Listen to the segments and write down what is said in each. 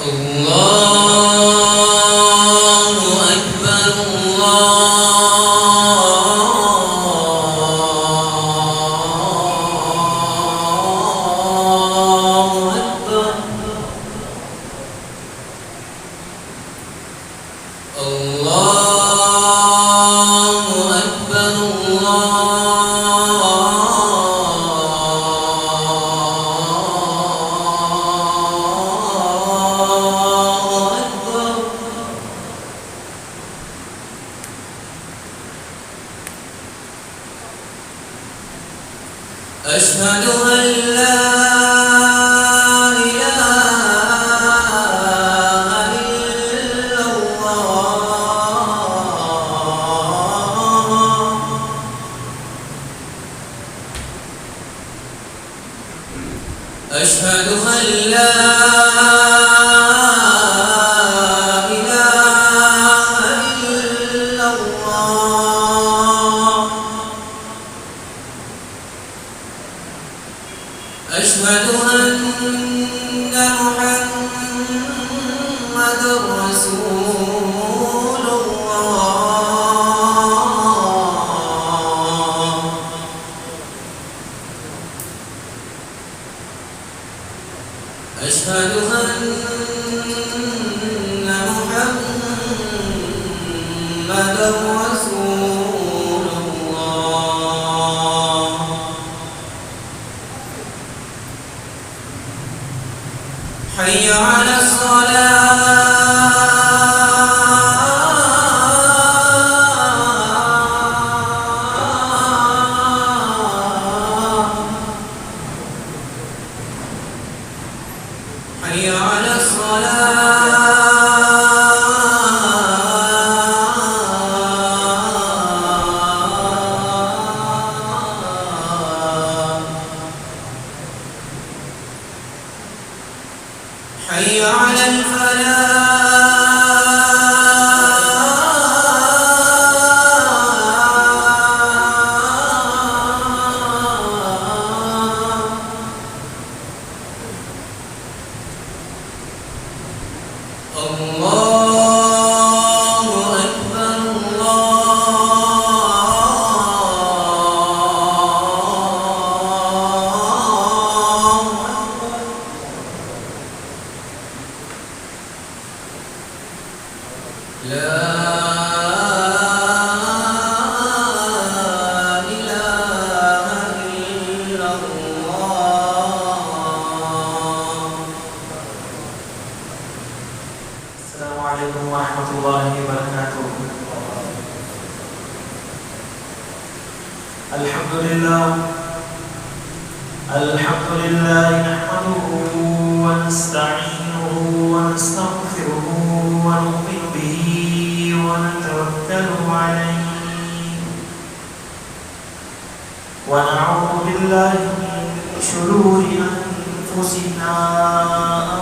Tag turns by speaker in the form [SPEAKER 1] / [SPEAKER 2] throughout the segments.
[SPEAKER 1] الله أكبر الله أكبر الله أكبر أشهد أن لا إله إلا الله أشهد أن لا إله إلا الله أشهد أن محمدًا رسول الله أشهد أن محمدًا رسول الله حي على الصلاة حي على الصلاة حي على الفلاح الله أكبر الله أكبر لا إله إلا الله.
[SPEAKER 2] السلام عليكم ورحمة الله وبركاته. الحمد لله نحمده ونستعينه ونستغفره ونؤمن به ونتوكل عليه ونعوذ بالله من شرور أنفسنا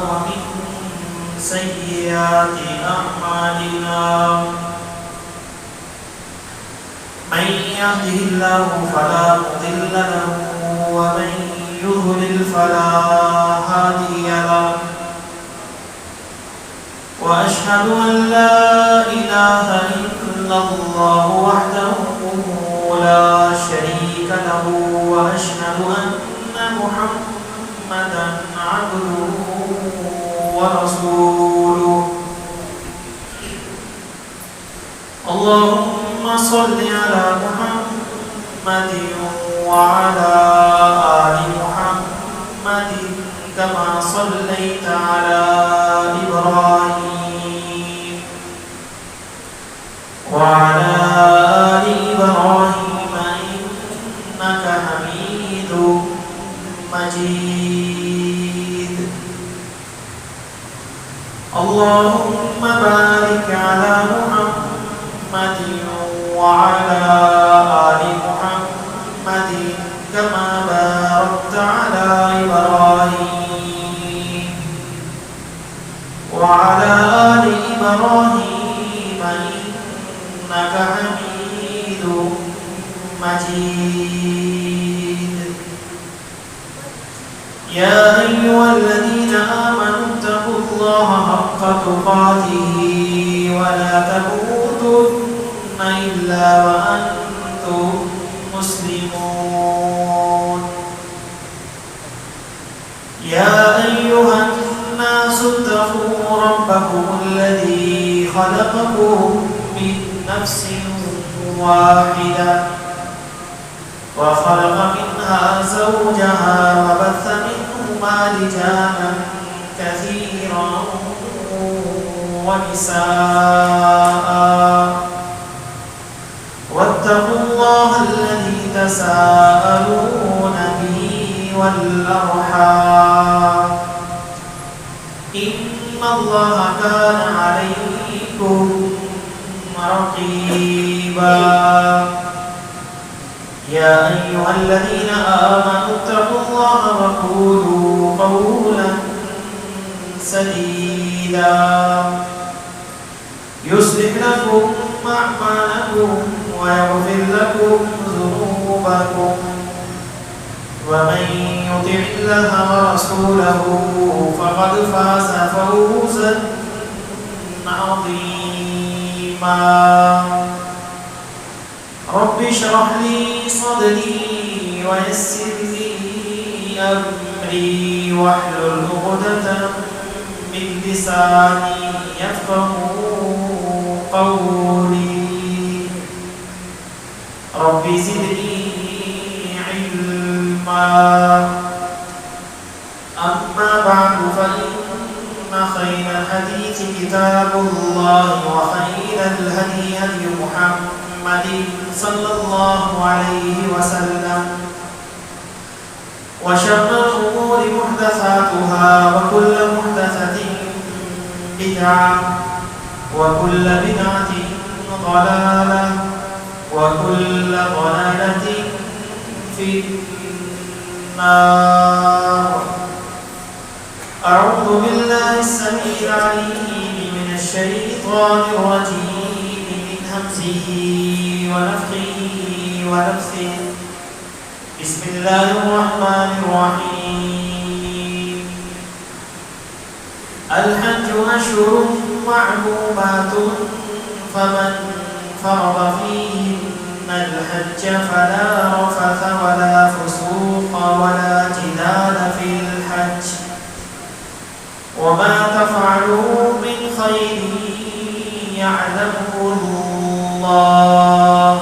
[SPEAKER 2] ومن سيئات أعمالنا من يهده الله فلا مضل له ومن يضلل فلا هادي له وأشهد أن لا إله إلا الله وحده لا شريك له وأشهد أن محمدا عبده ورسوله. اللهم صل على محمد وعلى آل محمد كما صليت على إبراهيم وعلى آل إبراهيم إنك حميد مجيد. اللهم بارك على محمد وعلى آل محمد كما باركت على إبراهيم وعلى آل إبراهيم إنك حميد مجيد. يا أيها الذين آمنوا اتقوا الله حق تقاته ولا تموتن إلا وأنتم مسلمون. يا أيها الناس اتقوا ربكم الذي خلقكم من نفس واحدة وخلق منها زوجها وبث منهما رجالا كثيرا ونساء واتقوا الله الذي تساءلون به والأرحام إن الله كان عليكم رقيبا. يا أيها الذين آمنوا اتقوا الله وقولوا قولا سديدا يصلح لكم أعمالكم ويغفر لكم ذنوبكم ومن يطع الله ورسوله فقد فاز فوزا عظيما. رب اشرح لي صدري ويسر لي أمري واحلل عقدة من لساني يفقهوا قولي. رب زدني علما. أما بعد فإن خير الحديث كتاب الله وخير الهدي هدي محمد صلى الله عليه وسلم وشر الأمور محدثاتها وكل محدثة بدعة وكل بدعة ضلالة وكل ضلالة في النار. أعوذ بالله السميع العليم من الشيطان الرجيم من همزه ونفخه ونفثه. بسم الله الرحمن الرحيم. الحج أشهر معلومات فمن فرض فيهن الحج فلا رفث ولا فسوق ولا جدال في الحج وما تفعلوا من خير يعلمه الله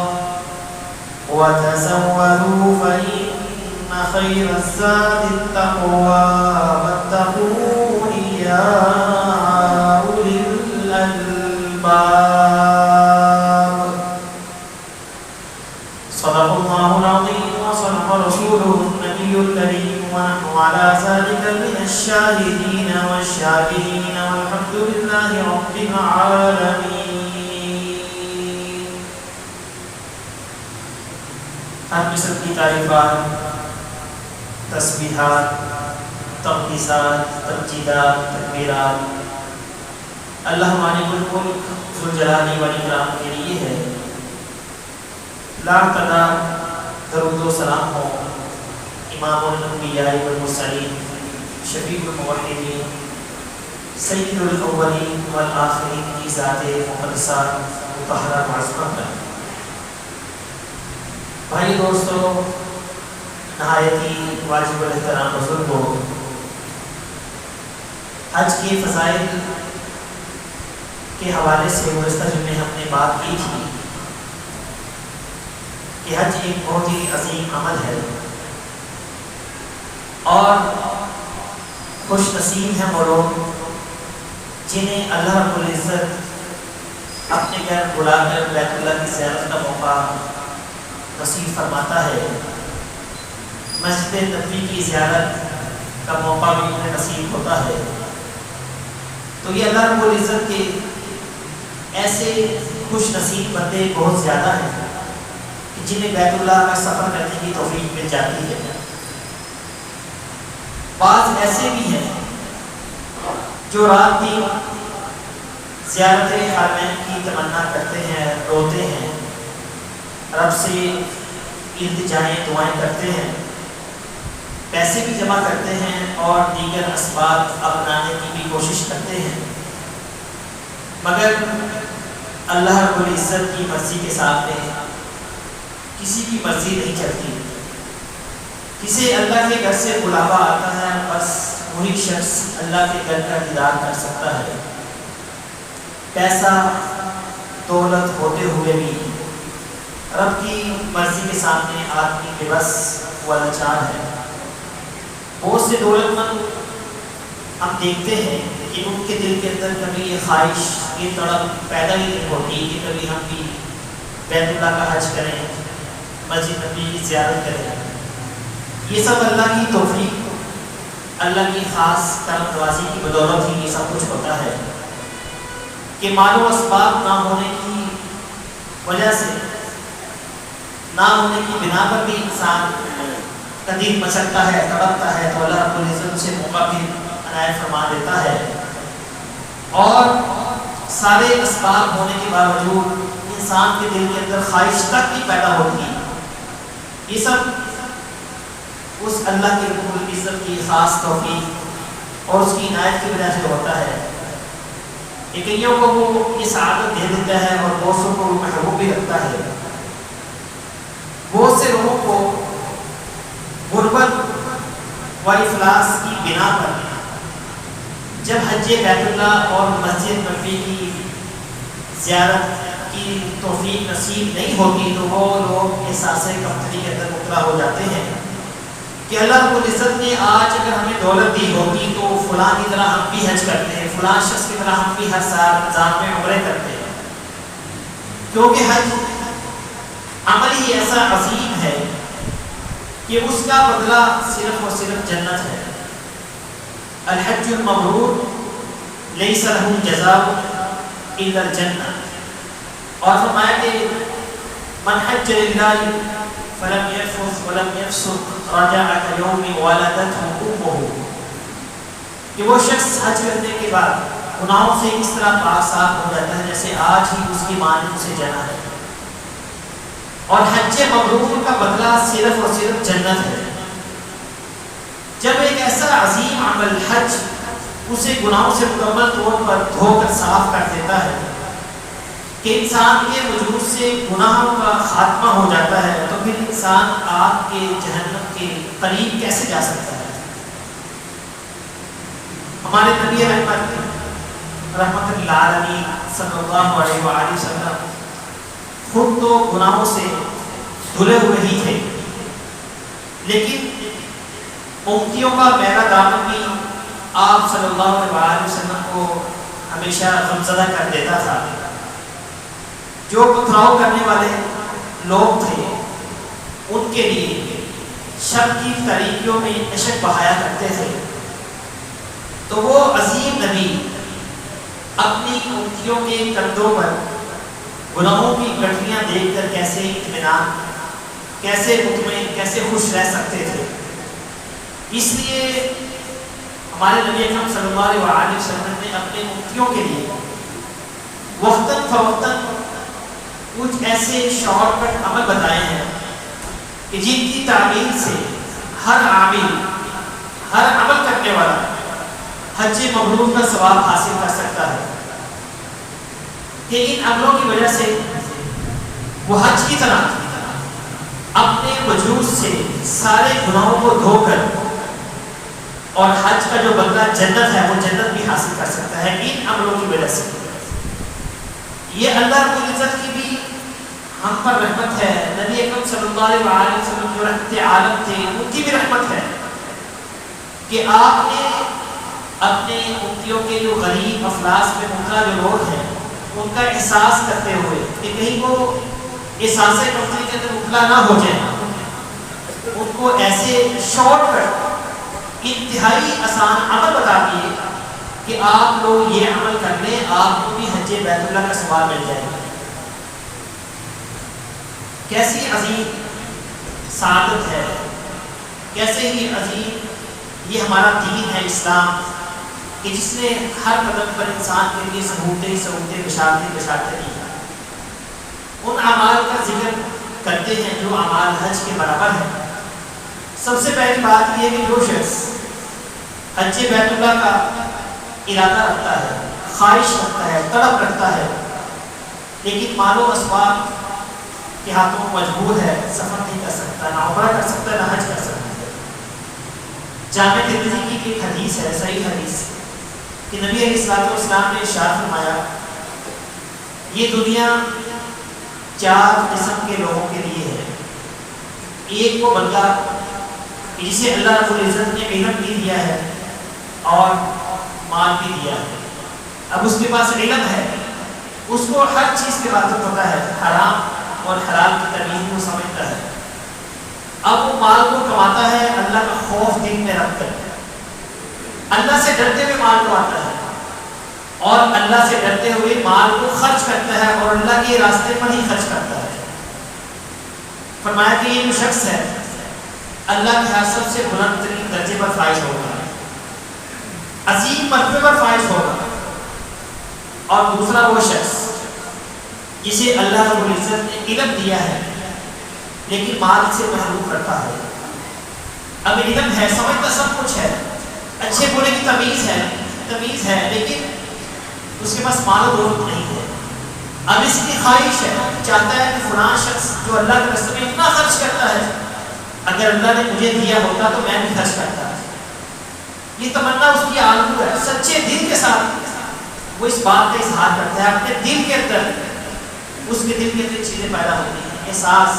[SPEAKER 2] وتزودوا فإن خير الزاد التقوى واتقون يا أولي الألباب. صدق الله العظيم وصدق رسوله النبي الكريم ونحن على ذلك من الشاهدين والشاكرين والحمد لله رب العالمين. ہر قسم کی تعریفات، تسبیحات، تقدیسات، تمجیدات، تکبیرات اللہ مالک الملک ذوالجلال والاکرام کے لیے ہے. لاکھ تعداد درود و سلام ہو امام الانبیاء والمرسلین، شفیع الموحدین، سید الاولین والآخرین کی ذات مقدسہ مطہرہ معظمہ پر. بھائی دوستو، نہایت ہی واجب الاحترام بزرگوں، حج کے فضائل کے حوالے سے گزشتہ جمعے ہم نے بات کی تھی کہ حج ایک بہت ہی عظیم عمل ہے اور خوش نصیب ہیں وہ لوگ جنہیں اللہ رب العزت اپنے گھر بلا کر بیت اللہ کی زیارت کا موقع نصیب فرماتا ہے. مسجد نبوی کی زیارت کا موقع بھی انہیں نصیب ہوتا ہے. تو یہ اللہ رب العزت کے ایسے خوش نصیب بندے بہت زیادہ ہیں کہ جنہیں بیت اللہ کا سفر کرنے کی توفیق مل جاتی ہے. بعض ایسے بھی ہیں جو رات دن زیارت حرمین کی تمنا کرتے ہیں، روتے ہیں، رب سے التجائیں دعائیں کرتے ہیں، پیسے بھی جمع کرتے ہیں اور دیگر اسباب اپنانے کی بھی کوشش کرتے ہیں، مگر اللہ رب العزت کی مرضی کے سامنے کسی کی مرضی نہیں چلتی۔ کسی اللہ کے گھر سے بلاوا آتا ہے، بس وہی شخص اللہ کے گھر کا دیدار کر سکتا ہے۔ پیسہ دولت ہوتے ہوئے بھی رب کی مرضی کے سامنے آدمی بے بس و لاچار ہے۔ بہت سے دولت مند ہم دیکھتے ہیں کہ ان کے دل کے اندر کبھی یہ خواہش، یہ تڑپ پیدا ہی نہیں ہوتی کہ کبھی ہم بھی بیت اللہ کا حج کریں، مسجد نبی کی زیارت کریں۔ یہ سب اللہ کی توفیق، اللہ کی خاص کرم نوازی کی بدولت ہی یہ سب کچھ ہوتا ہے کہ مال و اسباب نہ ہونے کی وجہ سے، نہ ہونے کی بنا پر بھی انسان کا دل مچلتا ہے، تڑپتا ہے، تو اللہ رب العزت سے موقع بھی عنایت فرما دیتا ہے۔ اور سارے اسباب ہونے کے باوجود انسان کے دل کے اندر خواہش تک نہیں پیدا ہوتی۔ یہ سب اس اللہ کے رب العزت کی خاص توفیق اور اس کی عنایت کی وجہ سے ہوتا ہے کہ کئیوں کو وہ یہ سعادت دے دیتا ہے اور بہت سو کو وہ محروم بھی رکھتا ہے۔ بہت سے لوگوں کو غربت و افلاس کی بنا پر جب حج بیت اللہ اور مسجد نبوی کی زیارت کی توفیق نصیب نہیں ہوتی تو وہ لوگ احساس کمتری کے اندر مبتلا ہو جاتے ہیں کہ اللہ رب العزت نے آج اگر ہمیں دولت دی ہوتی تو فلاں کی طرح ہم بھی حج کرتے ہیں، فلاں شخص کی طرح ہم بھی ہر سال رمضان میں عمرے کرتے ہیں، کیونکہ حج عمل ہی ایسا عظیم ہے کہ اس کا بدلہ صرف اور صرف جنت ہے۔ الحج المبرور لیس له جزاء الا الجنہ، اور فرمایا کہ من حج للہ فلم يرفث ولم يفسق رجع كيوم ولدته امه، کہ وہ شخص حج کرنے کے بعد گناہوں سے اس طرح پاک صاف ہو جاتا ہے جیسے آج ہی اس کی ماں نے اسے جنا ہے۔ اور حج مبرور کا بدلہ صرف اور صرف جنت ہے۔ جب ایک ایسا عظیم عمل حج اسے گناہوں سے مکمل طور پر دھو کر صاف کر دیتا ہے کہ انسان کے وجود سے گناہوں کا خاتمہ ہو جاتا ہے، تو پھر انسان آگ کے جہنم کے قریب کیسے جا سکتا ہے؟ ہمارے نبی رحمت للعالمین صلی اللہ علیہ وآلہ وسلم خود تو گناہوں سے دھلے ہوئے ہی تھے، لیکن امتیوں کا میرا دامن بھی آپ صلی اللہ علیہ وآلہ وسلم کو ہمیشہ غمزدہ کر دیتا تھا۔ جو پتھراؤ کرنے والے لوگ تھے ان کے لیے شب کی تاریکیوں میں اشک بہایا کرتے تھے، تو وہ عظیم نبی اپنی امتیوں کے کندھوں پر گناہوں کی گٹھلیاں دیکھ کر کیسے اطمینان، کیسے مطمئن، کیسے خوش رہ سکتے تھے؟ اس لیے ہمارے نبی اکرم صلی اللہ علیہ وسلم نے اپنے امتیوں کے لیے وقتاً فوقتاً کچھ ایسے شارٹ کٹ عمل بتائے ہیں کہ جن کی تعمیل سے ہر عامل، ہر عمل کرنے والا حج مبرور کا ثواب حاصل کر سکتا ہے، کہ ان عملوں کی وجہ سے وہ حج کی طرح اپنے وجود سے سارے گناہوں کو دھو کر اور حج کا جو بدلہ جنت ہے وہ جنت بھی حاصل کر سکتا ہے ان عملوں کی وجہ سے۔ یہ اللہ رب العزت کی بھی ہم پر رحمت ہے۔ نبی اکرم صلی اللہ علیہ وسلم جو رحمت عالم تھے ان کی بھی رحمت ہے کہ آپ نے اپنے امتیوں کے جو غریب افلاس میں مبتلا جو لوگ ہیں ان کا احساس کرتے ہوئے کہ کہیں وہ احساس کمتری کے اندر مبتلا نہ ہو جائیں، ان کو ایسے شارٹ کٹ انتہائی آسان عمل بتا دیے کہ آپ لوگ یہ عمل کر لیں، آپ کو بھی حج بیت اللہ کا ثواب مل جائے گا۔ کیسی عظیم سعادت ہے، کیسے ہی عظیم یہ ہمارا دین ہے اسلام کہ جس نے ہر قدم پر انسان کے لیے سہولتیں بشارتیں دی۔ ان اعمال کا ذکر کرتے ہیں جو اعمال حج کے برابر ہیں۔ سب سے پہلی بات یہ ہے کہ جو شخص حج بیت اللہ کا ارادہ رکھتا ہے، خواہش رکھتا ہے، طلب رکھتا ہے، لیکن مال و اسباب کے ہاتھوں مجبور ہے، سفر نہیں کر سکتا، نہ عمرہ کر سکتا ہے، نہ حج کر سکتا ہے۔ جامع ترمذی کی ایک حدیث ہے، صحیح حدیث، کہ نبی علیہ الصلوۃ والسلام نے ارشاد فرمایا یہ دنیا 4 قسم کے لوگوں کے لیے ہے۔ ایک وہ بندہ جسے اللہ رب العزت نے علم بھی دیا ہے اور مال بھی دیا ہے، اب اس کے پاس علم ہے، اس کو ہر چیز کے بارے میں پتہ ہے، حرام اور حلال کی تمیز کو سمجھتا ہے، اب وہ مال کو کماتا ہے اللہ کا خوف دل میں رکھ کر، اللہ سے ڈرتے ہوئے مال کماتا ہے اور اللہ سے ڈرتے ہوئے مال کو خرچ کرتا ہے اور اللہ کے راستے پر ہی خرچ کرتا ہے۔ فرمایا کہ یہ جو شخص ہے اللہ کے ہاں سب سے بلند ترین درجے پر فائز ہوگا، عظیم مرتبے پر فائز ہوگا۔ اور دوسرا وہ شخص جسے اللہ رب العزت نے علم دیا ہے لیکن مال سے محروم رکھا ہے، اب علم ہے، سمجھتا سب کچھ ہے، اچھے برے کی تمیز ہے لیکن اس کے پاس مال و دولت نہیں ہے، اب اس کی خواہش ہے، چاہتا ہے کہ فلاں شخص جو اللہ کے راستے میں اتنا خرچ کرتا ہے اگر اللہ نے مجھے دیا ہوتا تو میں بھی خرچ کرتا۔ یہ تمنا اس کی آرزو ہے، سچے دل کے ساتھ وہ اس بات کا اظہار کرتا ہے، اپنے دل کے اندر اس کے دل کے اندر چیزیں پیدا ہوتی ہیں، احساس،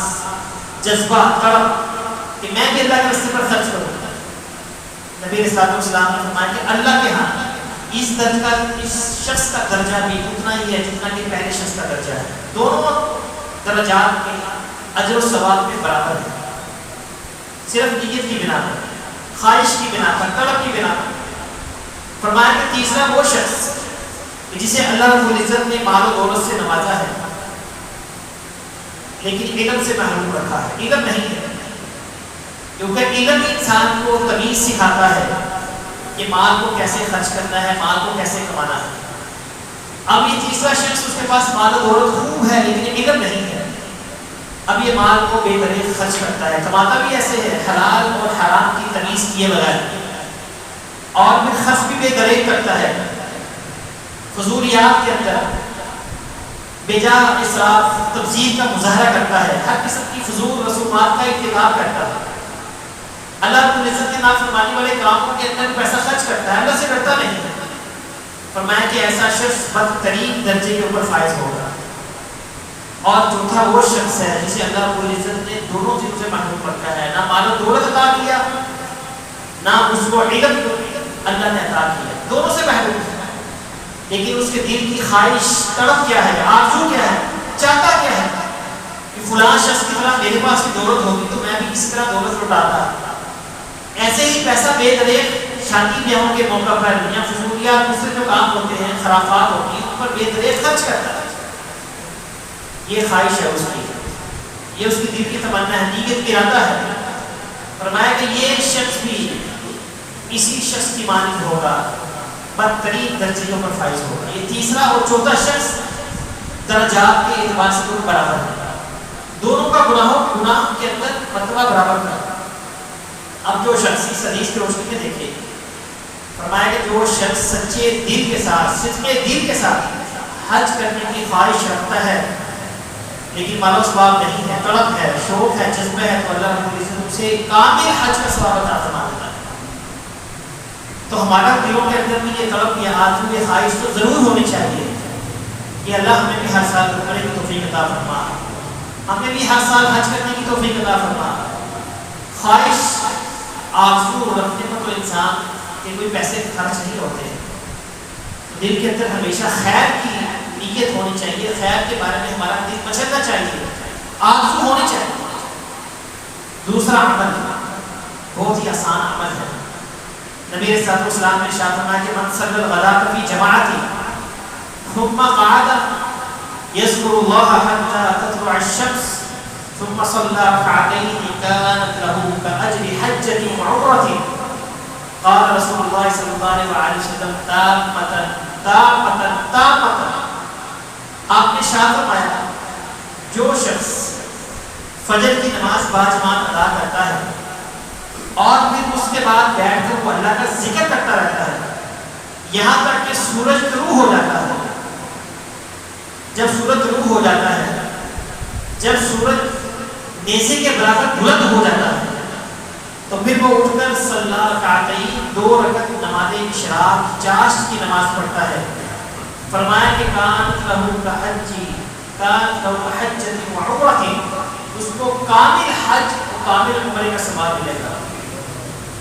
[SPEAKER 2] جذبہ، تڑپ کہ میں بھی اللہ کے راستے پر خرچ کروں۔ نبی علیہ السلام نے فرمایا کہ اللہ کے ہاں اس شخص کا درجہ بھی اتنا ہی ہے جتنا کہ پہلے شخص کا درجہ ہے، دونوں درجات میں اجر و ثواب میں برابر ہے، صرف نیت کی بنا پر، خواہش کی بنا پر، طلب کی بنا پر۔ فرمایا کہ تیسرا وہ شخص جسے اللہ رب العزت نے مال و دولت سے نوازا ہے لیکن علم سے محروم رکھا ہے، علم نہیں ہے، کیونکہ علم انسان کو تمیز سکھاتا ہے کہ مال کو کیسے خرچ کرنا ہے، مال کو کیسے کمانا ہے۔ اب یہ تیسرا شخص اس کے پاس مال و دولت خوب ہے لیکن علم نہیں ہے، اب یہ مال کو بے دریغ خرچ کرتا ہے، کماتا بھی ایسے ہے، حلال اور حرام کی تمیز کیے بغیر، اور پھر خرچ بھی بے دریغ کرتا ہے، فضولیات کے اندر بے جا اسراف تبذیر کا مظاہرہ کرتا ہے، ہر قسم کی فضول رسومات کا ارتکاب کرتا ہے، اللہ رب العزت کے نافرمانی والے کاموں کے اندر پیسہ خرچ کرتا ہے، اللہ سے ڈرتا نہیں ہے۔ فرمایا کہ ایسا شخص بدترین درجے کے اوپر فائز ہوگا۔ اور چوتھا وہ شخص ہے جسے اللہ رب العزت نے دونوں چیزوں سے محروم رکھا ہے، نہ مال و دولت عطا کیا، نہ اس کو علم اللہ نے عطا کیا، دونوں سے محروم ہے، لیکن اس کے دل کی خواہش، طلب کیا ہے، آرزو کیا ہے، چاہتا کیا ہے کہ فلاں شخص کی طرح میرے پاس بھی دولت ہوگی تو میں بھی کسی طرح دولت لٹاتا، ایسے ہی پیسہ بے دریغ شادی بیاہوں کے موقع پر یا فضولیات دوسرے جو کام ہوتے ہیں، خرافات ہوتی ہیں، ان پر بے دریغ خرچ کرتا ہے، یہ خواہش ہے اس کی، یہ اس کی دل کی تمنا ہے، نیت کی ارادہ ہے۔ فرمایا کہ یہ شخص بھی اسی شخص کی مانند ہوگا، بدترین درجوں پر فائز ہوگا۔ یہ تیسرا اور چوتھا شخص درجات کے اعتبار سے دونوں برابر ہے، دونوں کا گناہ کے اندر مرتبہ برابر ہے۔ اب جو شخص اس حدیث کی روشنی میں دیکھے، فرمایا کہ جو شخص سچے دل کے ساتھ، صدقے دل کے ساتھ حج کرنے کی خواہش رکھتا ہے لیکن مال و ثواب نہیں ہے، طلب ہے، شوق ہے، جذبہ ہے، تو اللہ رب العزت اسے کامل حج کا ثواب عطا فرما دیتا ہے۔ تو ہمارا دلوں کے اندر بھی یہ طلب، یہ آرزو، یہ خواہش تو ضرور ہونی چاہیے کہ اللہ ہمیں بھی ہر سال عمرے کی توفیق عطا فرما، ہمیں بھی ہر سال حج کرنے کی توفیق عطا فرما۔ خواہش، آرزو رکھنے پر تو انسان کے کوئی پیسے خرچ نہیں ہوتے، دل کے اندر ہمیشہ خیر کی نیت ہونی چاہیے، خیر کے بارے میں ہمارا دل مچلنا چاہیے، آرزو ہونی چاہیے۔ دوسرا عمل بہت ہی آسان عمل ہے، نبی علیہ الصلوۃ والسلام نے ارشاد فرمایا کہ من صلی الغداۃ فی جماعۃ ثم قعد یذکر اللہ حتى تطلع الشمس ثم صلى ركعتين كانت له كأجر حجة وعمرة قال رسول الله صلى الله عليه وسلم تامة آپ نے ارشاد فرمایا جو شخص فجر کی نماز باجماعت ادا کرتا ہے اور پھر اس کے بعد بیٹھ کر وہ اللہ کا ذکر کرتا رہتا ہے یہاں تک کہ سورج طلوع ہو جاتا ہے. جب سورج طلوع ہو جاتا ہے، جب سورج نیزے کے برابر بلند ہو جاتا ہے، تو پھر وہ اٹھ کر صلی رکعتین 2 رکعت نماز اشراق چاشت کی نماز پڑھتا ہے. فرمایا کہ کانت لہو کحجی کانت لہو کحجۃ وعمرۃ، اس کو کامل حج و کامل عمرے کا ثواب ملے گا.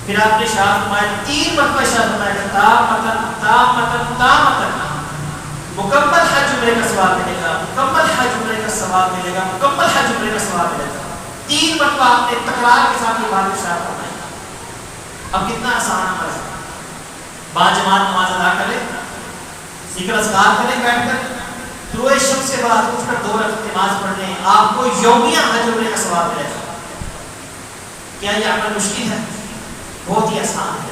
[SPEAKER 2] پھر آپ نے شاہ فرمایا 3 مرتبہ شاہ فرمایا کہ تامتن تامتن تامتن، مکمل حج عمرے کا ثواب ملے گا، مکمل حج عمرے کا ثواب ملے گا، مکمل حج عمرے کا ثواب ملے گا. 3 مرتبہ آپ نے تکرار کے ساتھ یہ بات ارشاد فرمائی. اب کتنا آسان عمل ہے. باجماعت نماز ادا کرے، ذکر اذکار کریں بیٹھ کر، طلوع شمس کے بعد اٹھ کر 2 رکعت نماز پڑھ لیں، آپ کو یومیہ حج عمرے کا ثواب ملے گا. کیا یہ عمل مشکل ہے؟ بہت ہی آسان ہے.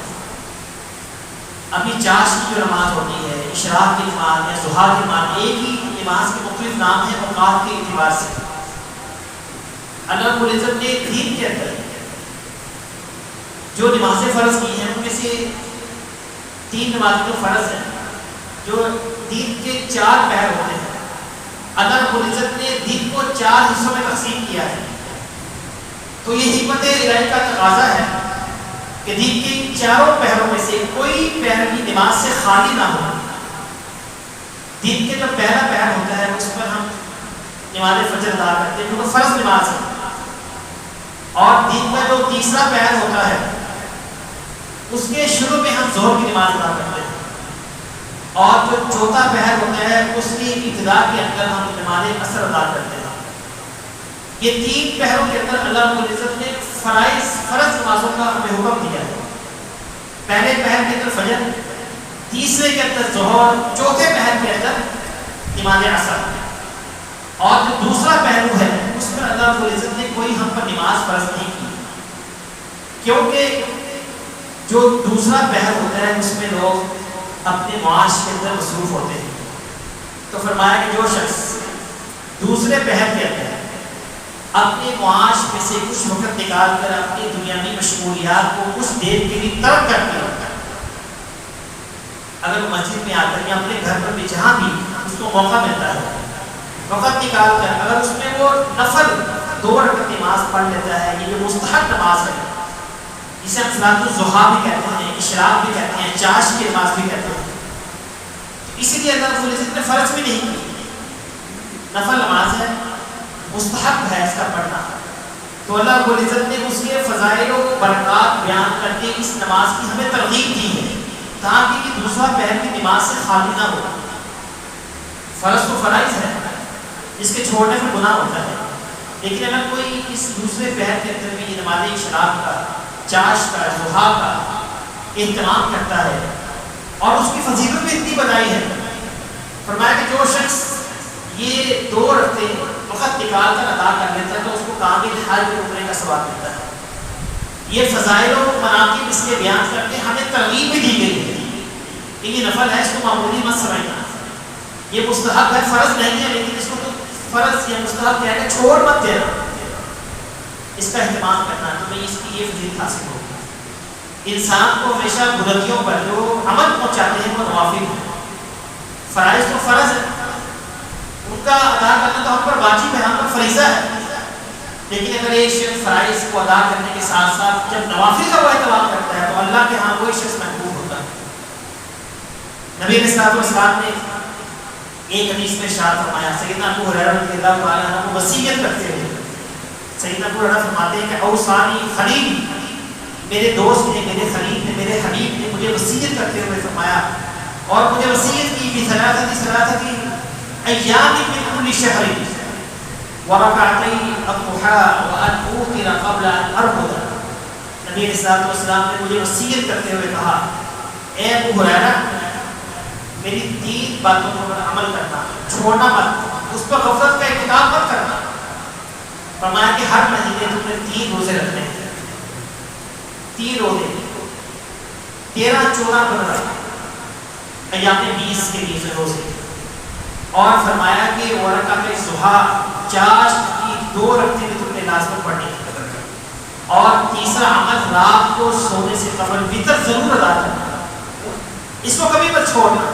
[SPEAKER 2] ابھی چاشت کی جو نماز ہوتی ہے، اشراق کی نماز یا ضحیٰ کی نماز، ایک ہی نماز کے مختلف نام ہیں اوقات کے اعتبار سے. اللہ رب العزت نے دین کے اندر جو نمازیں فرض کی ہیں ان میں سے 3 نمازیں تو فرض ہیں جو دین کے 4 پہر ہوتے ہیں. اللہ رب العزت نے دین کو 4 حصوں میں تقسیم کیا ہے. تو یہ حکمت الہی کا تقاضا ہے کہ دین کے 4 پہروں میں سے کوئی پہر بھی نماز سے خالی نہ ہو. دین کے جو پہلا پہر ہوتا ہے اس پر ہم نماز فجر ادا کرتے ہیں کیونکہ فرض نماز ہے. اور دین کا جو تیسرا پہر ہوتا ہے اس کے شروع میں ہم ظہر کی نماز ادا کرتے ہیں. اور جو چوتھا پہر ہوتا ہے اس کی ابتدا کے اندر ہم نماز عصر ادا کرتے ہیں. یہ 3 پہروں کے اندر اللہ رب العزت نے فرض نمازوں کا ہمیں حکم دیا ہے. پہلے پہر کے اندر فجر، تیسرے کے اندر ظہر، چوتھے پہر کے اندر نماز عصر. اور جو دوسرا پہلو ہے اس میں اللہ رب العزت نے کوئی ہم پر نماز فرض نہیں کی، کیونکہ جو دوسرا پہر ہوتا ہے اس میں لوگ اپنے معاش کے اندر مصروف ہوتے ہیں. تو فرمایا کہ جو شخص دوسرے پہر کے اندر اپنے معاش میں سے کچھ وقت نکال کر اپنی دنیاوی مشغولیات کو کچھ دیر کے لیے ترک کر کے اگر مسجد میں آتا ہے یا اپنے گھر پر بھی جہاں بھی اس کو موقع ملتا ہے، وقت نکال کر اگر اس میں وہ نفل 2 رکعت نماز پڑھ لیتا ہے، یہ جو مستحب نماز ہے جسے ہم صلاۃ الضحیٰ بھی کہتے ہیں، اشراق بھی کہتے ہیں، چاشت کی نماز بھی کہتے ہیں. اسی لیے اللہ رب العزت نے فرض بھی نہیں کی، نفل نماز ہے، مستحب ہے اس کا پڑھنا. تو اللہ رب العزت نے اس کے فضائل و برکات بیان کر کے اس نماز کی ہمیں ترغیب دی ہے تاکہ یہ دوسرا پہر کی نماز سے خالی نہ ہو. فرض تو فرائض ہے جس کے چھوڑنے میں گناہ ہوتا ہے، لیکن اگر کوئی اس دوسرے پہر کے اندر بھی یہ نماز اشراق کا، چاشت کا، ضحیٰ کا اہتمام کرتا ہے اور اس کی فضیلت بھی اتنی بتائی ہے. فرمایا کہ جو شخص یہ 2 رکعتیں وقت نکال کر ادا کر لیتا ہے تو اس کو کامل حج عمرے کا ثواب ملتا ہے. یہ فضائل و مناقب اس کے بیان کر کے ہمیں ترغیب بھی دی گئی ہے کہ یہ نفل ہے، اس کو معمولی مت سمجھنا. یہ مستحب ہے، فرض نہیں ہے، لیکن اس کو تو فرض یا مستحب کہہ کے چھوڑ مت دینا، اس کا اہتمام کرنا تمہیں اس کی یہ فضیلت حاصل ہوگی. انسان کو ہمیشہ بدعتیوں پر جو عمل پہنچاتے ہیں وہ نوافل ہیں. فرائض تو فرض ہے، ان کا ادا کرنا تو ہم پر واجب ہے، ہم پر فریضہ ہے. لیکن اگر ایک شخص فرائض کو ادا کرنے کے ساتھ ساتھ جب نوافل کا وہ اہتمام کرتا ہے تو اللہ کے ہاں وہی شخص محبوب ہوتا ہے. نبی علیہ الصلوۃ والسلام نے ایک حدیث میں ارشاد فرمایا، سیدنا ابو ہریرہ رضی اللہ تعالیٰ عنہ کو وصیت کرتے ہوئے سیدنا ابو ہریرہ فرماتے ہیں کہ اوصانی خلیل، میرے دوست نے، میرے خلیل نے، میرے حبیب نے مجھے وصیت کرتے ہوئے فرمایا اور مجھے وصیت کی بثلاثۃ ایام من کل شہر ورکعتي الضحى وان اوتر قبل ان ارقد. نبی علیہ الصلوۃ والسلام نے مجھے وصیت کرتے ہوئے کہا، اے ابو ہریرہ میری 3 باتوں پر عمل کرنا، چھوڑنا مت، اس پر غفلت کا ارتکاب مت کرنا. فرمایا کہ ہر مہینے تم نے 3 روزے رکھنے ہیں، 3 روزے 13، 14، 15 ایام 20 کے لیے روزے. اور فرمایا کہ ورکعت ضحیٰ، چاشت کی 2 رکعتیں بھی تم نے لازم پڑھنی ہے. اور تیسرا عمل رات کو سونے سے قبل وتر ضرور ادا کرنا، اس کو کبھی مت چھوڑنا۔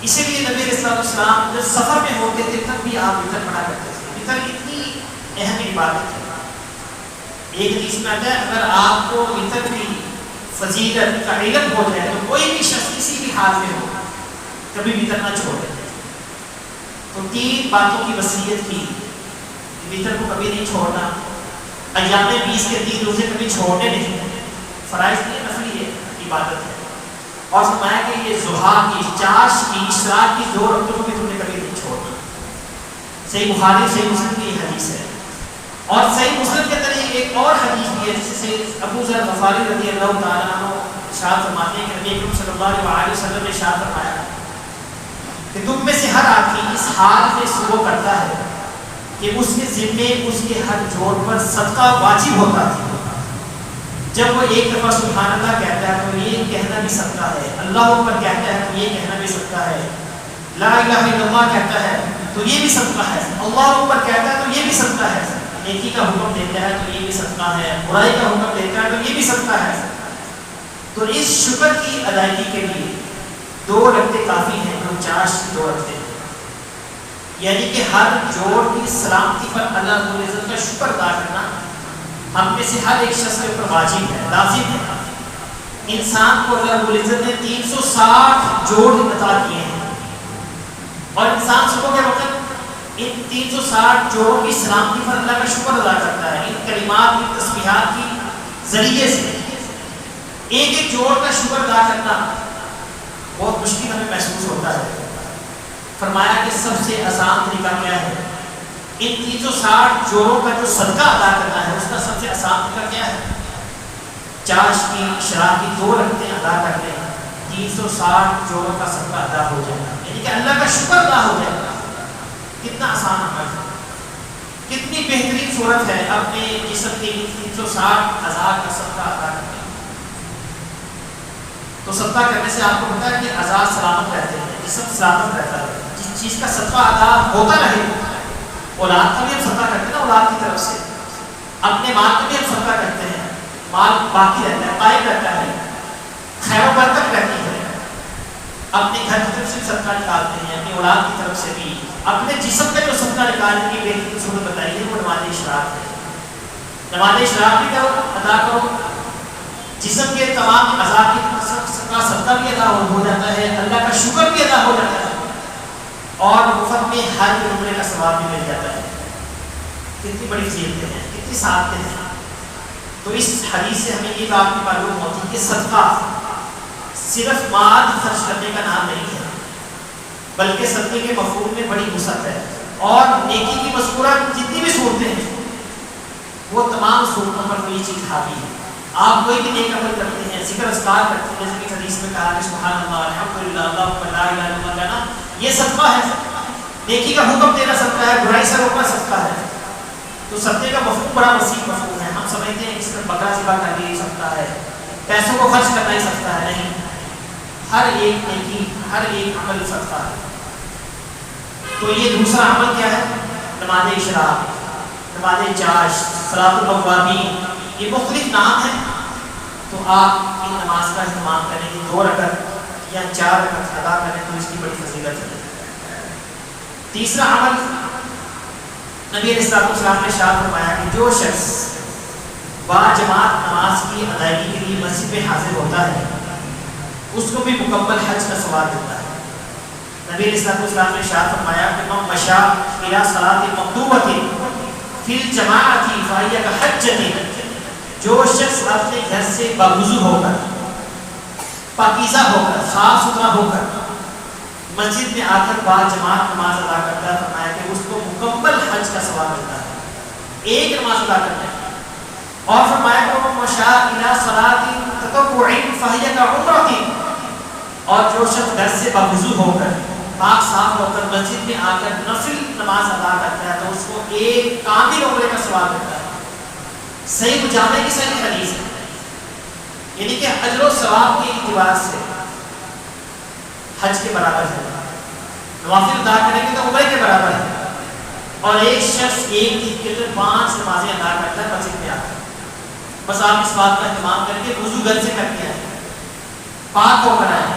[SPEAKER 2] اسی لیے نبی علیہ السلام جب سفر میں ہوتے تھے تب بھی آپ وتر پڑھا کرتے تھے۔ وتر اتنی اہم عبادت ہے۔ ایک حدیث میں آتا ہے اگر آپ کو وتر کی فضیلت کا علم ہو جائے تو کوئی بھی شخص کسی بھی حال میں ہو کبھی وتر نہ چھوڑے۔ تو 3 باتوں کی وصیت کی، وتر کو کبھی نہیں چھوڑنا، ایام 20 کے 3 روزے کبھی چھوڑنے نہیں، فرائض نہیں نفلی ہے، عبادت ہے۔ اور فرمایا کہ یہ ضحیٰ کی، چاش کی، اشراق کی 2 رکعتوں کو بھی تم نے کبھی نہیں چھوڑنا۔ صحیح بخاری صحیح مسلم کی یہ حدیث ہے۔ اور صحیح مسلم کے اندر ایک اور حدیث بھی ہے جس سے ابو ذر غفاری رضی اللہ تعالیٰ عنہ ارشاد فرماتے ہیں کہ نبی اکرم صلی اللہ علیہ وسلم نے ارشاد فرمایا کہ تم میں سے ہر آدمی اس حال میں صبح کرتا ہے کہ اس کے ذمے اس کے ہر جوڑ پر صدقہ واجب ہوتا تھا۔ جب وہ ایک دفعہ سبحان اللہ کہتا ہے تو یہ کہنا بھی صدقہ ہے، اللہ اکبر کہتا ہے تو یہ کہنا بھی صدقہ ہے، لا الہ الا اللہ کہتا ہے تو یہ بھی صدقہ ہے، اللہ اکبر کہتا ہے تو یہ بھی صدقہ ہے، نیکی کا حکم دیتا ہے تو یہ بھی صدقہ ہے، برائی کا حکم دیتا ہے تو یہ بھی صدقہ ہے۔ تو اس شکر کی ادائیگی کے لیے 2 رکعتیں کافی ہیں، جو چاش کی 2 رکعتیں ہیں، یعنی کہ ہر جوڑ کی سلامتی پر اللہ رب العزت کا شکر ادا کرنا ہم میں سے ہر ایک شخص کے اوپر واجب ہے، لازم ہے۔ انسان کو اللہ رب العزت نے 360 جوڑ عطا کیے ہیں، اور انسان صبح کے وقت ان 360 جوڑوں کی سلامتی پر اللہ کا شکر ادا کرتا ہے، ان کلمات کی تسبیحات کی ذریعے سے ایک ایک جوڑ کا شکر ادا کرنا بہت مشکل ہمیں محسوس ہوتا ہے۔ فرمایا کہ سب سے آسان طریقہ کیا ہے؟ ان 360 جوڑوں کا جو صدقہ ادا کرنا ہے اس کا سب سے آسان طریقہ کیا ہے؟ چاش کی اشراق کی 2 رکعتیں ادا کر لیں، 360 جوڑوں کا صدقہ ادا ہو جائے گا، یعنی کہ اللہ کا شکر ادا ہو جائے گا۔ کتنا آسان عمل ہے، کتنی بہترین صورت ہے اپنے جسم کے 360 اعضاء کا صدقہ ادا کرنے۔ تو صدقہ کرنے سے آپ کو پتا ہے کہ اعضاء سلامت رہتے ہیں، جسم سلامت رہتا ہے۔ جس چیز کا صدقہ ادا ہوتا رہے، اولاد کا بھی ہم صدقہ کرتے ہیں نا، اولاد کی طرف سے اپنے مال کا بھی ہم صدقہ کرتے ہیں، مال باقی رہتا ہے، قائم رہتا ہے، خیر و برکت رہتی ہے۔ اپنے گھر کی طرف سے صدقہ نکالتے ہیں، اپنی اولاد کی طرف سے بھی، اپنے جسم کا جو صدقہ نکالنے کی بہترین صورت بتائی ہے وہ نماز اشراق ہے۔ نماز اشراق بھی کرو، ادا کرو، جسم کے تمام اعضاء کی صدقہ بھی ادا ہو جاتا ہے، اللہ کا شکر بھی ادا ہو جاتا ہے، اور مفت میں حج عمرے کا ثواب بھی مل جاتا ہے۔ کتنی بڑی فضیلتیں ہیں، کتنی سعادتیں ہیں۔ تو اس حدیث سے ہمیں یہ بات بھی معلوم ہوتی ہے کہ صدقہ صرف مال خرچ کرنے کا نام نہیں ہے، بلکہ صدقے کے مفہوم میں بڑی وسعت ہے، اور نیکی کی مذکورہ جتنی بھی صورتیں ہیں وہ تمام صورتوں پر کوئی چیز حاوی ہے۔ آپ کوئی بھی نیک عمل کرتے ہیں، ذکر اذکار کرتے ہیں، جیسے کہ حدیث میں کہا کہ سبحان اللہ الحمدللہ اللہ اکبر لا الہ الا اللہ کہنا، یہ صدقہ ہے۔ نیکی کا حکم دینا صدقہ ہے، برائی سے روکنا صدقہ ہے۔ تو صدقے کا مفہوم بڑا وسیع مفہوم ہے۔ ہم سمجھتے ہیں کہ صرف بکرا ذبح کرنا ہی صدقہ ہے، پیسوں کو خرچ کرنا ہی صدقہ ہے، نہیں، ہر ایک نیکی، ہر ایک عمل صدقہ ہے۔ تو یہ دوسرا عمل کیا ہے؟ نماز اشراق، نماز چاش، صلاۃ الاوابین، یہ مختلف نام ہیں۔ تو آپ ان نماز کا اہتمام کریں کہ 2 رکعت یا 4 رکعت ادا کریں تو اس کی بڑی فضیلت ہے۔ تیسرا عمل نبی علیہ السلام نے ارشاد فرمایا کہ جو شخص باجماعت نماز کی ادائیگی کے لیے مسجد میں حاضر ہوتا ہے اس کو بھی مکمل حج کا ثواب ملتا ہے۔ نبی علیہ السلام نے ارشاد فرمایا کہ من مشى الى صلاۃ مکتوبۃ فی الجماعۃ فہی کحجۃ، جو شخص اپنے گھر سے باوضو ہو کر، پاکیزہ ہو کر، صاف ستھرا ہو کر مسجد میں آ کر باجماعت نماز ادا کرتا ہے، فرمایا کہ اس کو مکمل حج کا ثواب ملتا ہے، ایک نماز ادا کرنے کا۔ اور فرمایا کہ من مشى الى صلاۃ تطوع فہی کعمرۃ، اور جو شخص گھر سے باوضو ہو کر، پاک صاف ہو کر مسجد میں آ کر نفل نماز ادا کرتا ہے تو اس کو ایک کامل عمرے کا ثواب ملتا ہے۔ صحیح جامع کی صحیح حدیث ہے، یعنی کہ اجر و ثواب کے اعتبار سے حج کے برابر ہے، نوافل ادا کریں گے تو عمرے کے برابر ہے۔ اور ایک شخص ایک دن کے اندر 5 نمازیں ادا کرتا ہے مسجد میں آ کر، بس آپ اس بات کا اہتمام کریں کہ وضو گھر سے کر کے آئیں، پاک ہو کر آئیں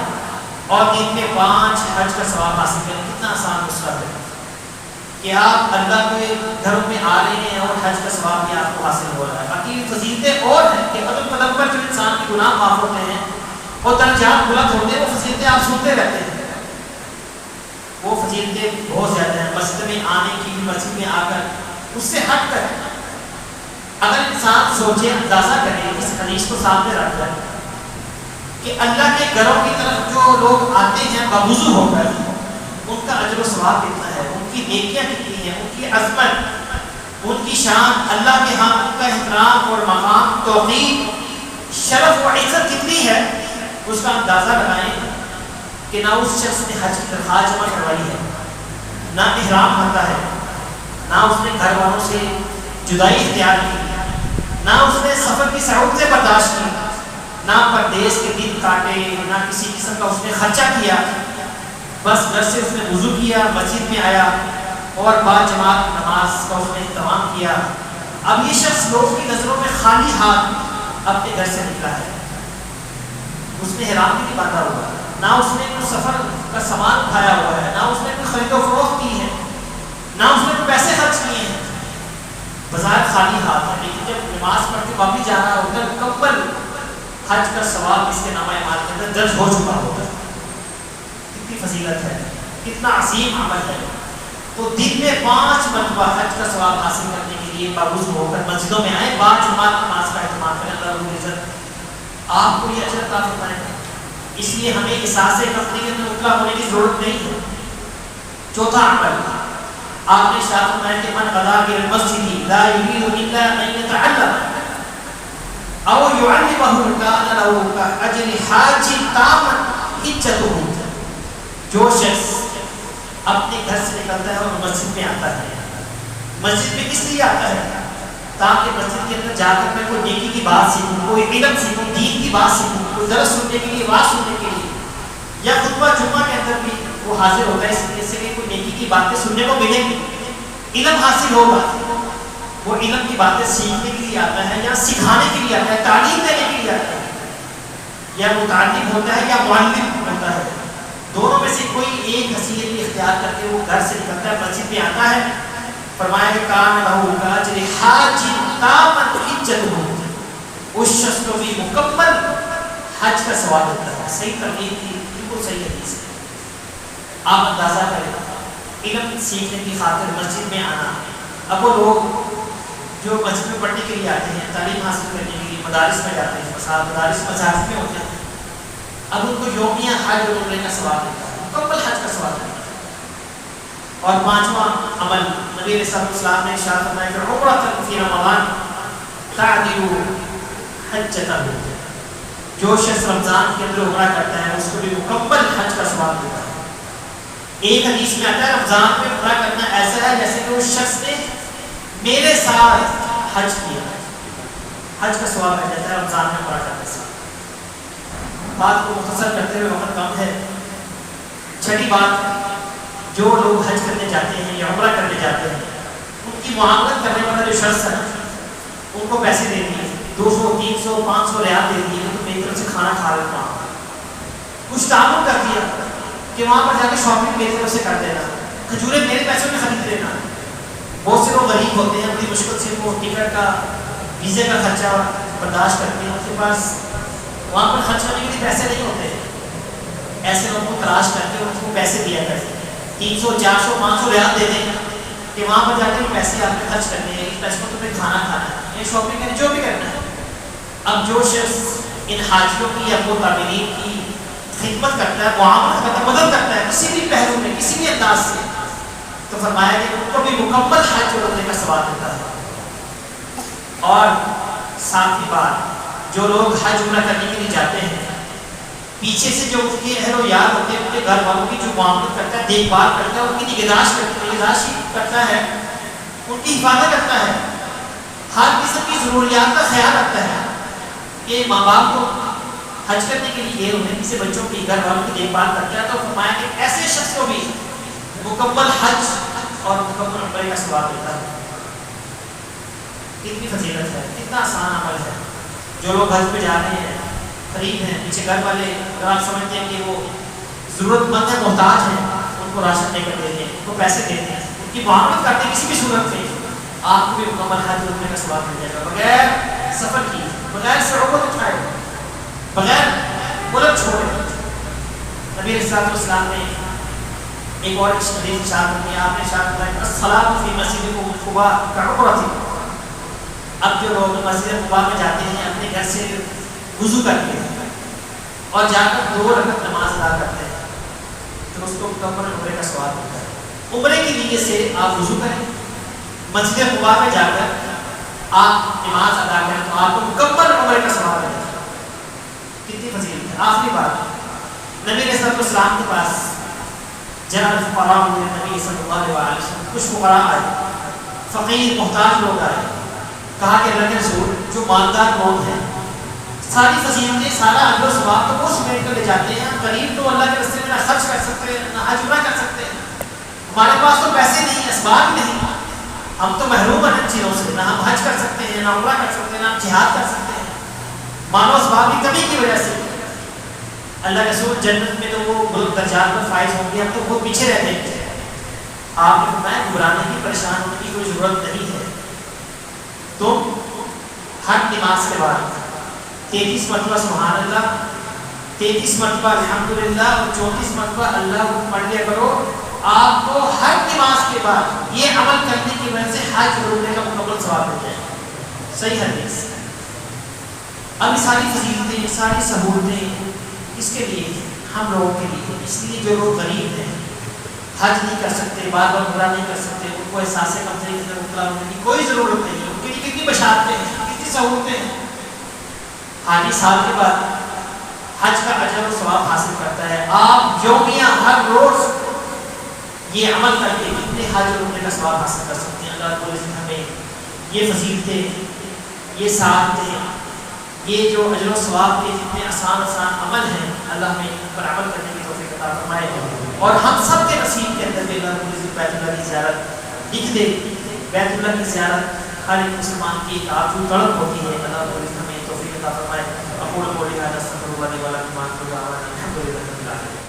[SPEAKER 2] اور دن میں 5 حج کا ثواب حاصل کریں۔ کتنا آسان مسئلہ ہے کہ آپ اللہ کے گھروں میں آ رہے ہیں اور حج کا ثواب بھی آپ کو حاصل ہو رہا ہے۔ باقی فضیلتیں اور ہیں کہ قدم پر جو انسان کے گناہ معاف ہوتے ہیں اور درجات بلند ہوتے ہیں، وہ فضیلتیں آپ سنتے رہتے ہیں، وہ فضیلتیں بہت زیادہ ہیں۔ مسجد میں آنے کی، مسجد میں آ کر اس سے ہٹ کر اگر انسان سوچے، اندازہ کرے، اس حدیث کو سامنے رکھ کر کہ اللہ کے گھروں کی طرف جو لوگ آتے ہیں بوضو ہو کر، ان کا اجر و ثواب کتنا ہے، ان کی نیکیاں کتنی ہیں، ان کی عظمت، ان کی شان، اللہ کے ہاں ان کا احترام اور مقام، توقیر، شرف و عزت کتنی ہے، اس کا اندازہ لگائیں کہ نہ اس شخص نے حج کی تنخواہ جمع کروائی ہے، نہ احرام باندھا ہے، نہ اس نے گھر والوں سے جدائی اختیار کی، نہ اس نے سفر کی سعادتیں برداشت کی، نہ پردیس کے دن کاٹے، نہ کسی قسم کا اس نے خرچہ کیا، بس گھر سے اس نے وضو کیا، مسجد میں آیا اور با جماعت نماز کا اس نے اہتمام کیا۔ اب یہ شخص لوگوں کی نظروں میں خالی ہاتھ اپنے گھر سے نکلا ہے، اس نے احرام بھی نہیں باندھا ہوا، نہ اس نے کوئی سفر کا سامان اٹھایا ہوا ہے، نہ اس نے کوئی خرید و فروخت کی ہے، نہ اس نے کوئی پیسے خرچ کیے ہیں، بظاہر خالی ہاتھ ہے، لیکن جب نماز پڑھ کے واپس جا رہا ہوتا ہے مکمل حج کا ثواب اس کے نامہ اعمال کے اندر درج ہو چکا ہوتا ہے۔ کتنی فضیلت ہے، کتنا عظیم عمل ہے۔ تو دن میں 5 مرتبہ حج کا ثواب حاصل کرنے کے لیے باوضو ہو کر مسجدوں میں آئے، 5 جماعت نماز کا اہتمام کریں، اللہ رب العزت آپ کو یہ اجر عطا فرمائے گا۔ اس لیے ہمیں احساس تفریح میں مبتلا ہونے کی ضرورت نہیں ہے۔ چوتھا عمل آپ نے ارشاد فرمایا کہ من غدا الى المسجد لا يريد الا ان يتعلم او يعلمه كان له كاجر حاج تام حجته۔ جو شخص اپنے گھر سے نکلتا ہے اور مسجد میں آتا ہے، مسجد میں کس لیے آتا ہے؟ تاکہ مسجد کے اندر جا کر میں کوئی نیکی کی بات سیکھوں، کوئی علم سیکھوں، دین کی بات سیکھوں، کوئی درس سننے کے لیے، بات سننے کے لیے، یا خطبہ جمعہ کے اندر بھی وہ حاضر ہوتا ہے اس لیے سے کہ کوئی نیکی کی باتیں سننے کو ملیں گی، علم حاصل ہوگا۔ وہ علم کی باتیں سیکھنے کے لیے آتا ہے یا سکھانے کے لیے آتا ہے، تعلیم دینے کے لیے آتا ہے، یا متعلم ہوتا ہے یا معلم ہوتا ہے، دونوں میں سے کوئی ایک حیثیت بھی اختیار کر کے وہ گھر سے نکلتا ہے، مسجد میں آتا ہے، فرمایا کہ کان لہو کاجر حاج تام حجتہ، اس شخص کو بھی مکمل حج کا ثواب ملتا ہے۔ صحیح ترغیب کی بالکل صحیح حدیث ہے۔ آپ اندازہ کریں، علم سیکھنے کی خاطر مسجد میں آنا، اب وہ لوگ جو مسجد میں پڑھنے کے لیے آتے ہیں، تعلیم حاصل کرنے کے لیے مدارس میں جاتے ہیں، مدارس مذاہب میں ہوتے ہیں، اب ان کو یومیہ حج اور عمرے کا ثواب ملتا ہے، مکمل حج کا ثواب ملتا ہے۔ اور 5واں عمل نبی علیہ السلام نے ارشاد فرمایا کہ عمرۃ فی رمضان تعدل حجتہ، جو شخص رمضان کے اندر عمرہ کرتا ہے اس کو بھی مکمل حج کا ثواب ملتا ہے۔ ایک حدیث میں آتا ہے رمضان میں عمرہ کرنا ایسا ہے جیسے کہ اس شخص نے میرے ساتھ حج کیا، حج کا ثواب مل جاتا ہے رمضان میں عمرہ کرنے سے۔ بات کو مختصر کرتے ہوئے وقت کم ہے، چھٹی بات، جو لوگ حج کرنے جاتے ہیں یا عمرہ کرنے جاتے ہیں، ان کی معاملت کرنے والا جو شخص ہے ان کو پیسے دے دیے، 200 300 500 ریال دے دیے، تو میری طرف سے کھانا کھا رہے وہاں کچھ تعاون کر دیا کہ وہاں پر جا کے شاپنگ میری طرف سے کر دینا، کھجورے میرے پیسوں میں خرید لینا۔ بہت سے لوگ غریب ہوتے ہیں، بڑی مشکل سے وہ ٹکٹ کا، ویزے کا خرچہ برداشت کرتے ہیں، ان کے پاس وہاں پر خرچ کرنے کے لیے پیسے نہیں ہوتے، ایسے لوگوں کو تلاش کر کے ان کو پیسے دیا کرتے ہیں، 300 400 500 ریال دے دیں کہ وہاں پر جا کے پیسے آپ نے خرچ کرنے ہیں، اس پیسے کو تمہیں کھانا کھانا ہے یا شاپنگ کرنی، جو بھی کرنا ہے۔ اب جو شخص ان حاجیوں کی یا وہ تعمیرین کی خدمت کرتا ہے، معاملت کرتا ہے، مدد کرتا ہے کسی بھی پہلو میں، کسی بھی انداز سے، تو فرمایا کہ ان کو بھی مکمل حج اور عمرے کا ثواب ملتا ہے۔ اور ساتھ ہی بات، جو لوگ حج عمرہ کرنے کے لیے جاتے ہیں، پیچھے سے جو ان کے اہل و یار ہوتے ہیں، ان کے گھر والوں کی جو معاملت کرتا ہے، دیکھ بھال کرتا ہے، ان کی نگہداشت کرتا ہے، ان کی حفاظت کرتا ہے، ہر قسم کی ضروریات کا خیال رکھتا ہے کہ ماں باپ کو حج کرنے کے لیے گئے ہوئے کسی بچوں کی، گھر والوں کی دیکھ بھال کرتا ہے، تو فرمایا کہ ایسے شخص کو بھی مکمل حج اور مکمل عمرے کا ثواب ملتا ہے۔ کتنی فضیلت ہے، کتنا آسان عمل ہے۔ جو لوگ حج پہ جا رہے ہیں، غریب ہیں، پیچھے گھر والے اگر آپ سمجھتے ہیں کہ وہ ضرورت مند ہے، محتاج ہیں، ان کو راشن لے کر دیتے ہیں، ان کو پیسے دیتے ہیں، ان کی معاونت کرتے ہیں، کسی بھی صورت میں آپ کو بھی مکمل حج روکنے کا ثواب مل جائے گا، بغیر سفر کی، بغیر سڑکوں اٹھائے، بغیر ملک چھوڑے۔ نبی علیہ السلام نے ایک اور حدیث ارشاد کی، آپ نے ارشاد فرمایا الصلاۃ فی مسجد قباء کعمرۃ۔ اب جو لوگ مسجد قباء میں جاتے ہیں اپنے گھر سے وضو کر کے اور جا کر 2 رکعت نماز ادا کرتے ہیں تو اس کو مکمل عمرے کا ثواب ملتا ہے۔ عمرے کی نیت سے آپ وضو کریں، مسجد قباء میں جا کر آپ نماز ادا کریں تو آپ کو مکمل عمرے کا ثواب ملے گا۔ کتنی فضیلت ہے۔ آخری بات، نبی علیہ السلام کے پاس جناب الفقراء نبی صلی اللہ علیہ وسلم کچھ فقراء آئے، فقیر محتاج لوگ آئے، کہا کہ اللہ کے رسول جو مالدار لوگ ہیں ساری فضیلتیں، سارا اجر و ثواب تو وہ سمیٹ کر لے جاتے ہیں، غریب تو اللہ کے راستے میں نہ خرچ کر سکتے ہیں نہ حج عمرہ کر سکتے ہیں، ہمارے پاس تو پیسے نہیں، اسباب نہیں، ہم تو محروم ہیں ان چیزوں سے، نہ ہم حج کر سکتے ہیں، نہ عمرہ کر سکتے ہیں، نہ ہم جہاد کر سکتے ہیں، مانو اسباب کی کمی کی وجہ سے۔ اللہ کے رسول جنت میں تو وہ ملک درجات میں فائز ہوں گے، ہم تو بہت پیچھے رہتے ہیں۔ آپ نے فرمایا گھبرانے کی، پریشان ہونے کی کوئی ضرورت نہیں ہے، تم ہر نماز کے بعد 33 مرتبہ سبحان اللہ، 33 مرتبہ الحمدللہ اور 34 مرتبہ اللہ پڑھ لیا کرو۔ آپ کو ہر نماز کے بعد یہ عمل کرنے کی وجہ سے حج روکنے کا مکمل ثواب مل جائے گا۔ صحیح حدیث۔ اب ساری فضیلتیں، ساری سہولتیں اس کے لیے، ہم لوگوں کے لیے، اس لیے جو لوگ غریب ہیں، حج نہیں کر سکتے، بار بار عمرہ نہیں کر سکتے، ان کو احساس کمتری کی طرف مبتلا ہونے کی کوئی ضرورت نہیں ہے۔ ان کے لیے کتنی بشارتیں ہیں، کتنی سہولتیں ہیں۔ حاجی سال کے بعد حج کا اجر و ثواب حاصل کرتا ہے۔ آپ یومیہ ہر روز یہ عمل کر کے کتنے حج اور عمرے کا ثواب حاصل کر سکتے ہیں۔ اللہ رب العزت ہمیں یہ فضیلتیں، یہ سعادتیں، یہ جو اجر و ثواب کے جتنے آسان عمل ہیں، اللہ ہمیں ان پر عمل کرنے کی توفیق عطا فرمائے، اور ہم سب کے نصیب کے اندر بھی اللہ رب العزت بیت اللہ کی زیارت لکھ دے۔ بیت اللہ کی زیارت ہر ایک مسلمان کی ایک آرزو طلب ہوتی ہے۔ اللہ رب العزت ہمیں توفیق عطا فرمائے۔ اقول قولی ھذا استغفر اللہ لي ولکم وآخر دعوانا الحمد للہ۔